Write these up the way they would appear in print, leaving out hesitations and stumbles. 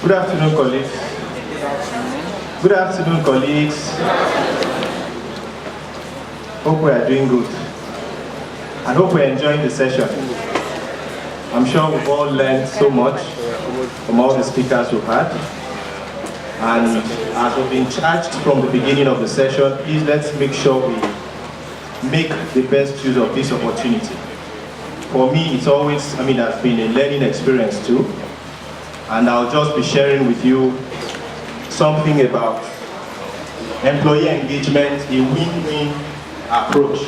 Good afternoon, colleagues. Good afternoon, colleagues. Hope we are doing good. And hope we're enjoying the session. I'm sure we've all learned so much from all the speakers we've had. And as we've been charged from the beginning of the session, please let's make sure we make the best use of this opportunity. For me, it's always, has been a learning experience too. And I'll just be sharing with you something about employee engagement, a win-win approach.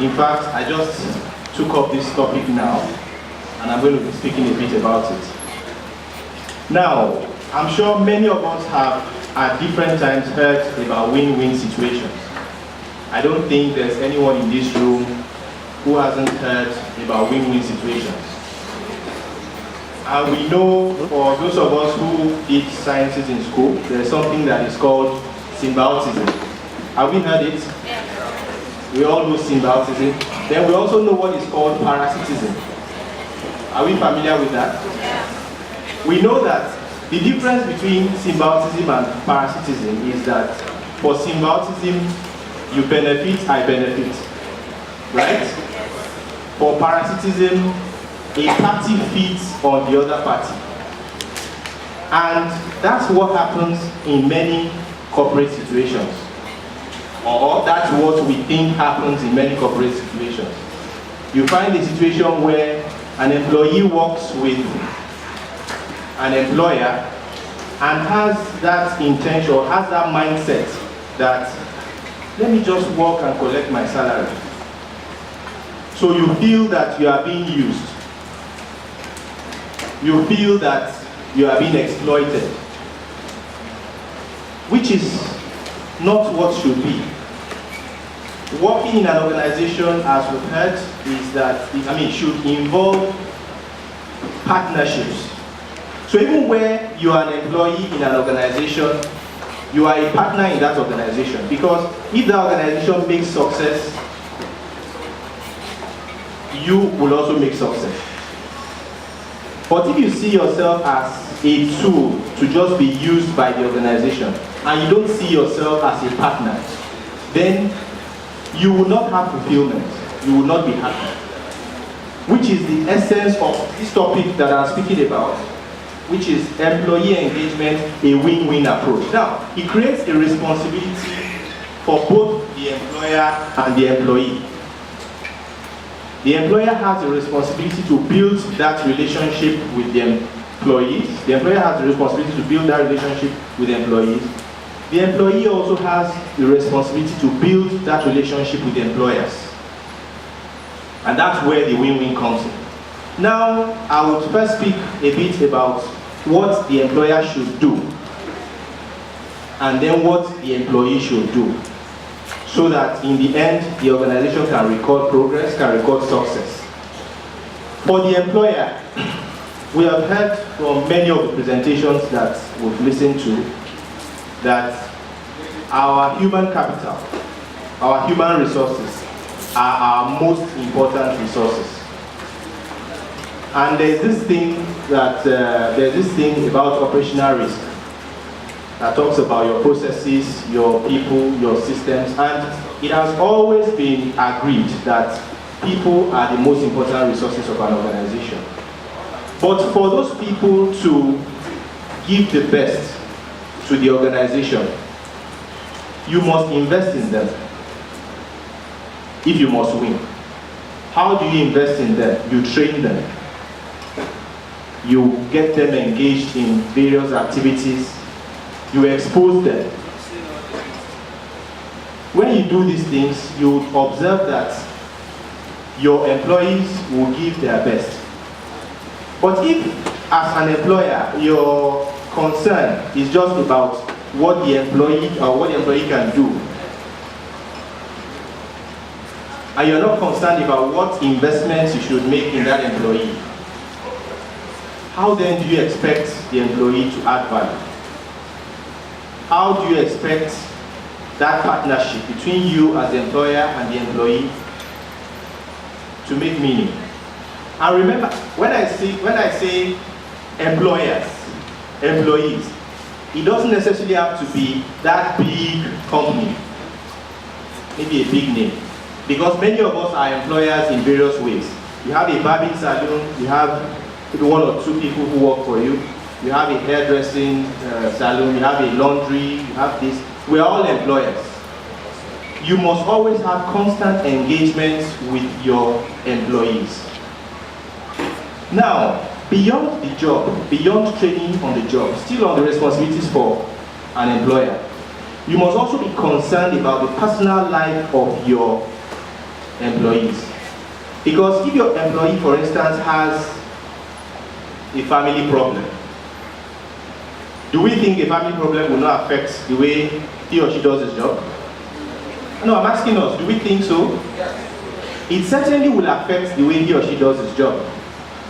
In fact, I just took up this topic now, and I'm going to be speaking a bit about it. Now, I'm sure many of us have at different times heard about win-win situations. I don't think there's anyone in this room who hasn't heard about win-win situations. And we know, for those of us who did sciences in school, there's something that is called symbiotism. Have we heard it? Yeah. We all know symbiotism. Then we also know what is called parasitism. Are we familiar with that? Yeah. We know that the difference between symbiotism and parasitism is that for symbiotism, you benefit, I benefit. Right? For parasitism, a party feeds on the other party. And that's what happens in many corporate situations. Or that's what we think happens in many corporate situations. You find a situation where an employee works with an employer and has that intention, or has that mindset that, let me just work and collect my salary. So you feel that you are being used. You feel that you are being exploited, which is not what should be. Working in an organization, as we've heard, is that it should involve partnerships. So even where you are an employee in an organization, you are a partner in that organization, because if the organization makes success, you will also make success. But if you see yourself as a tool to just be used by the organization, and you don't see yourself as a partner, then you will not have fulfillment. You will not be happy. Which is the essence of this topic that I'm speaking about, which is employee engagement, a win-win approach. Now, it creates a responsibility for both the employer and the employee. The employer has a responsibility to build that relationship with the employees. The employer has the responsibility to build that relationship with the employees. The employee also has the responsibility to build that relationship with the employers. And that's where the win-win comes in. Now, I would first speak a bit about what the employer should do, and then what the employee should do, so that in the end, the organization can record progress, can record success. For the employer, we have heard from many of the presentations that we've listened to that our human capital, our human resources are our most important resources. And there's this thing about operational risk that talks about your processes, your people, your systems, and it has always been agreed that people are the most important resources of an organization. But for those people to give the best to the organization, you must invest in them if you must win. How do you invest in them? You train them. You get them engaged in various activities. You expose them. When you do these things, you observe that your employees will give their best. But if, as an employer, your concern is just about what the employee can do, and you're not concerned about what investments you should make in that employee, how then do you expect the employee to add value? How do you expect that partnership between you as the employer and the employee to make meaning? And remember, when I say employers, employees, it doesn't necessarily have to be that big company, maybe a big name. Because many of us are employers in various ways. You have a barbing salon, you have maybe 1 or 2 people who work for you, you have a hairdressing salon, you have a laundry, you have this. We're all employers. You must always have constant engagement with your employees. Now, beyond the job, beyond training on the job, still on the responsibilities for an employer, you must also be concerned about the personal life of your employees. Because if your employee, for instance, has a family problem, do we think a family problem will not affect the way he or she does his job? No, I'm asking us, do we think so? Yes. It certainly will affect the way he or she does his job.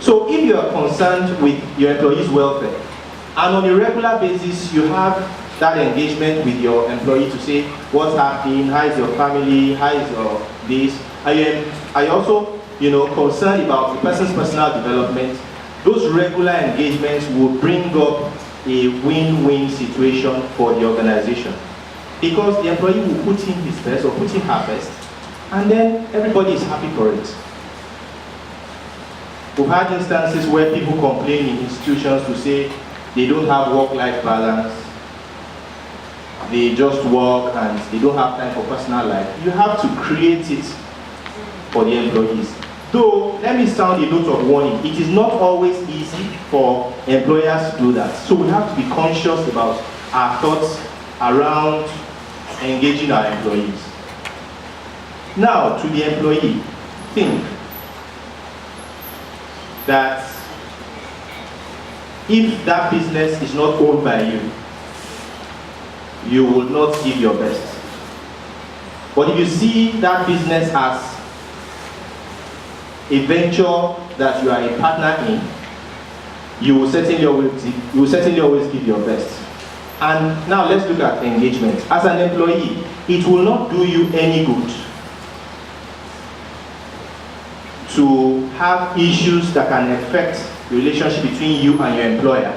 So if you are concerned with your employee's welfare, and on a regular basis you have that engagement with your employee to say, what's happening, how is your family, how is your this, are you also concerned about the person's personal development, those regular engagements will bring up a win-win situation for the organization. Because the employee will put in his best or put in her best, and then everybody is happy for it. We've had instances where people complain in institutions to say they don't have work-life balance, they just work and they don't have time for personal life. You have to create it for the employees. Though, let me sound a note of warning, it is not always easy for employers to do that. So we have to be conscious about our thoughts around engaging our employees. Now, to the employee, think that if that business is not owned by you, you will not give your best. But if you see that business as a venture that you are a partner in, you will certainly always give your best. And now let's look at engagement. As an employee, it will not do you any good to have issues that can affect the relationship between you and your employer,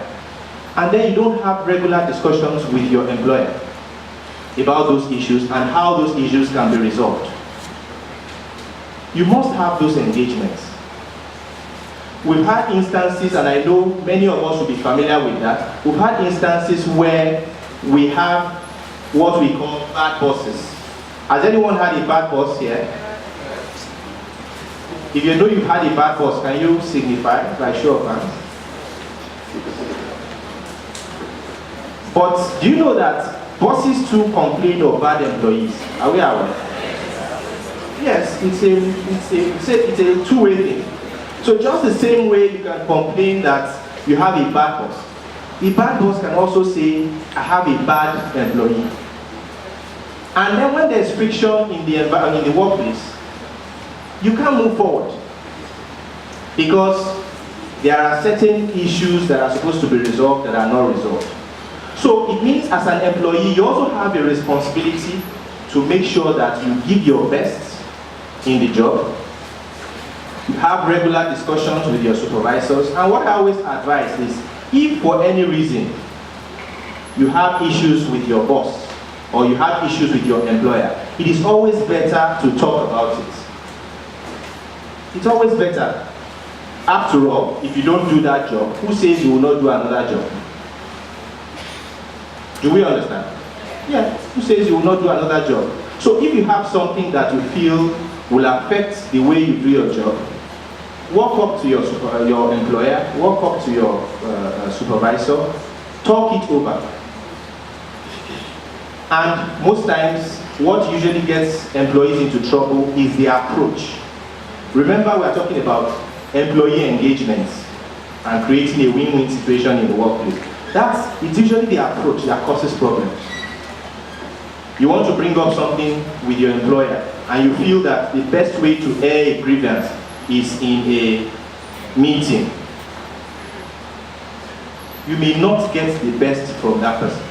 and then you don't have regular discussions with your employer about those issues and how those issues can be resolved. You must have those engagements. We've had instances, and I know many of us will be familiar with that, we've had instances where we have what we call bad bosses. Has anyone had a bad boss here? If you know you've had a bad boss, can you signify by show of hands? But do you know that bosses too complain of bad employees? Are we aware? Yes, it's a two-way thing. So just the same way you can complain that you have a bad boss, the bad boss can also say, I have a bad employee. And then when there's friction in the workplace, you can't move forward. Because there are certain issues that are supposed to be resolved that are not resolved. So it means as an employee, you also have a responsibility to make sure that you give your best in the job. You have regular discussions with your supervisors, and what I always advise is, if for any reason you have issues with your boss or you have issues with your employer, it is always better to talk about it. It's always better. After all, if you don't do that job, who says you will not do another job? Do we understand? Yeah, who says you will not do another job? So if you have something that you feel will affect the way you do your job, walk up to your employer, walk up to your supervisor, talk it over. And most times, what usually gets employees into trouble is the approach. Remember, we are talking about employee engagements and creating a win-win situation in the workplace. It's usually the approach that causes problems. You want to bring up something with your employer, and you feel that the best way to air a grievance is in a meeting. You may not get the best from that person.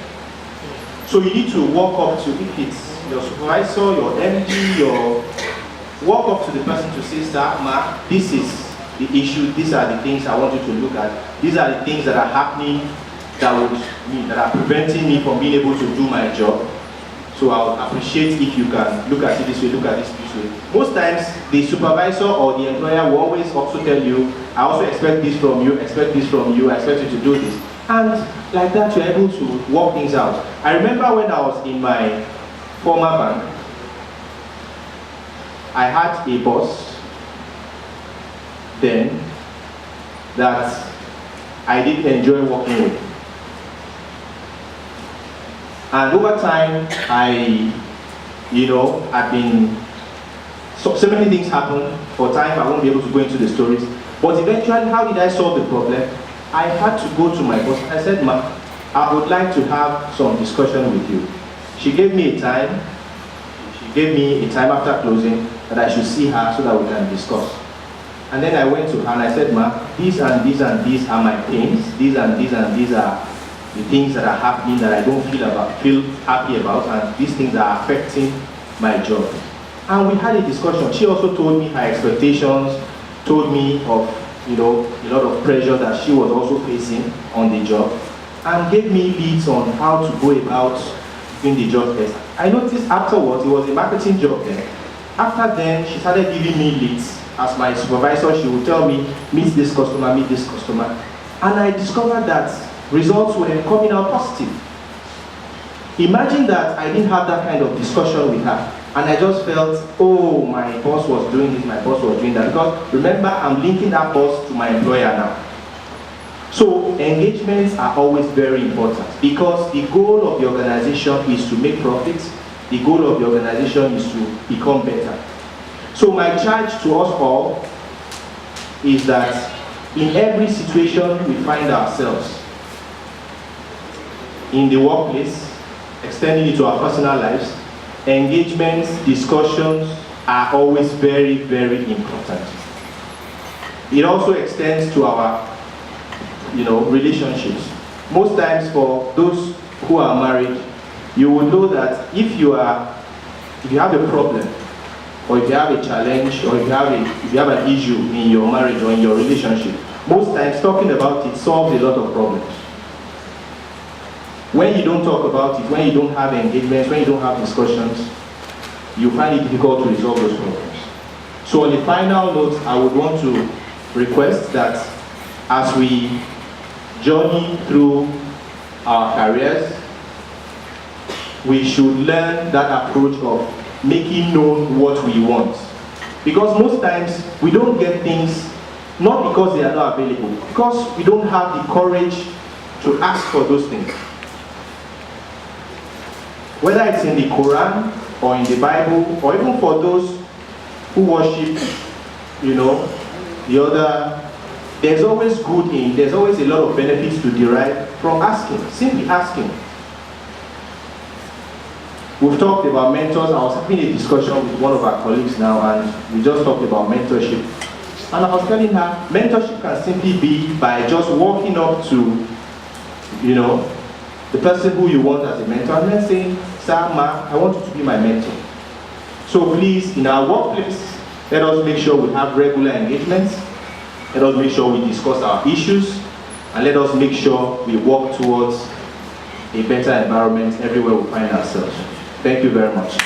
So you need to walk up to, if it's your supervisor, your MD, walk up to the person to say, sir, ma, this is the issue, these are the things I want you to look at, these are the things that are happening that are preventing me from being able to do my job. So I would appreciate if you can look at it this way, look at this way. Most times, the supervisor or the employer will always also tell you, I also expect this from you, expect this from you, I expect you to do this. And like that, you're able to work things out. I remember when I was in my former bank, I had a boss then that I did enjoy working with. And over time, I've been, so many things happen. For time, I won't be able to go into the stories. But eventually, how did I solve the problem? I had to go to my boss. I said, "Ma, I would like to have some discussion with you." She gave me a time. She gave me a time after closing that I should see her so that we can discuss. And then I went to her and I said, "Ma, these and these and these are my pains. These and these and these are the things that are happening that I don't feel happy about, and these things are affecting my job." And we had a discussion. She also told me her expectations, told me of a lot of pressure that she was also facing on the job, and gave me leads on how to go about doing the job best. I noticed afterwards, it was a marketing job then. After then, she started giving me leads. As my supervisor, she would tell me, meet this customer, meet this customer. And I discovered that results were coming out positive. Imagine that I didn't have that kind of discussion with her. And I just felt, oh, my boss was doing this, my boss was doing that. Because remember, I'm linking that boss to my employer now. So engagements are always very important because the goal of the organization is to make profits. The goal of the organization is to become better. So my charge to us all is that in every situation we find ourselves, in the workplace, extending it to our personal lives, engagements, discussions are always very, very important. It also extends to our, relationships. Most times for those who are married, you will know that if you have a problem, or if you have a challenge, or if you have an issue in your marriage or in your relationship, most times talking about it solves a lot of problems. When you don't talk about it, when you don't have engagements, when you don't have discussions, you find it difficult to resolve those problems. So on the final note, I would want to request that as we journey through our careers, we should learn that approach of making known what we want. Because most times, we don't get things, not because they are not available, because we don't have the courage to ask for those things. Whether it's in the Quran, or in the Bible, or even for those who worship, there's always there's always a lot of benefits to derive from asking, simply asking. We've talked about mentors. I was having a discussion with one of our colleagues now, and we just talked about mentorship. And I was telling her, mentorship can simply be by just walking up to, the person who you want as a mentor, and then saying, "Sir, Ma, I want you to be my mentor." So please, in our workplace, let us make sure we have regular engagements. Let us make sure we discuss our issues, and let us make sure we work towards a better environment everywhere we find ourselves. Thank you very much.